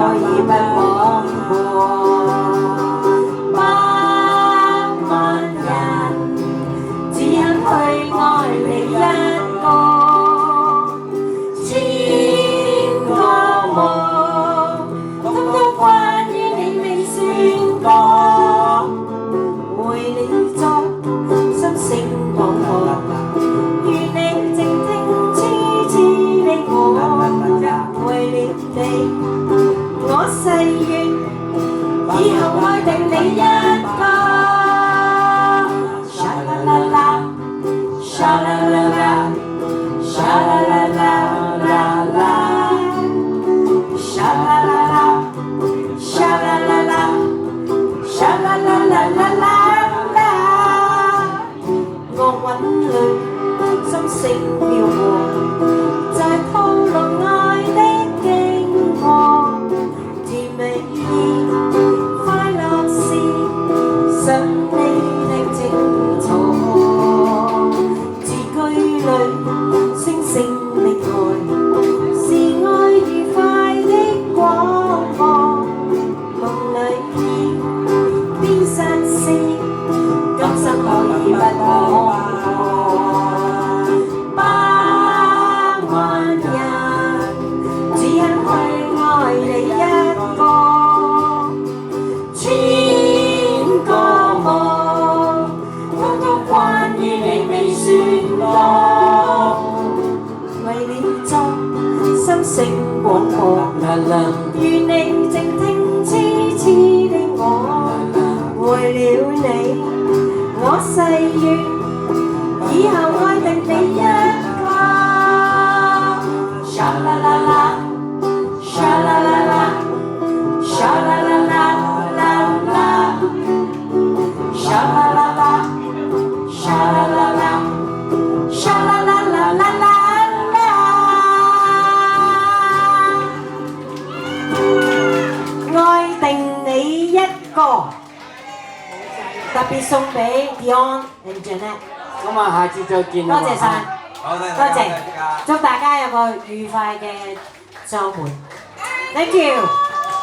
可以不枉過。百萬人只肯去愛你一個，千個夢，通通關於你未算過，為你作心聲廣播，願你靜聽痴痴的我，為了你我誓願以後愛定你一個。沙啦啦啦，沙啦啦啦，沙啦啦啦啦啦，沙啦啦啦，沙啦啦啦，沙啦啦啦啦啦。樂韻裏心聲飄過，在透露愛的經過，甜美意快樂是想你的清楚，字句裏星星的愛是愛愉快的廣播，夢裏邊散是今生可以不枉過。百萬人只因去愛你一個，千個夢，通通關於你未算過，為你作心聲廣播，願你靜聽痴痴的我，為了你我誓願以後愛定你一個。沙啦啦啦，沙啦啦啦，沙啦啦啦啦啦，沙啦啦啦，沙啦啦啦，沙啦啦啦啦啦。愛定你一個，特別送俾 Dion and Janet。咁啊，下次再見啦。多謝晒，好嘅，多謝，祝大家有個愉快嘅週末。Thank you。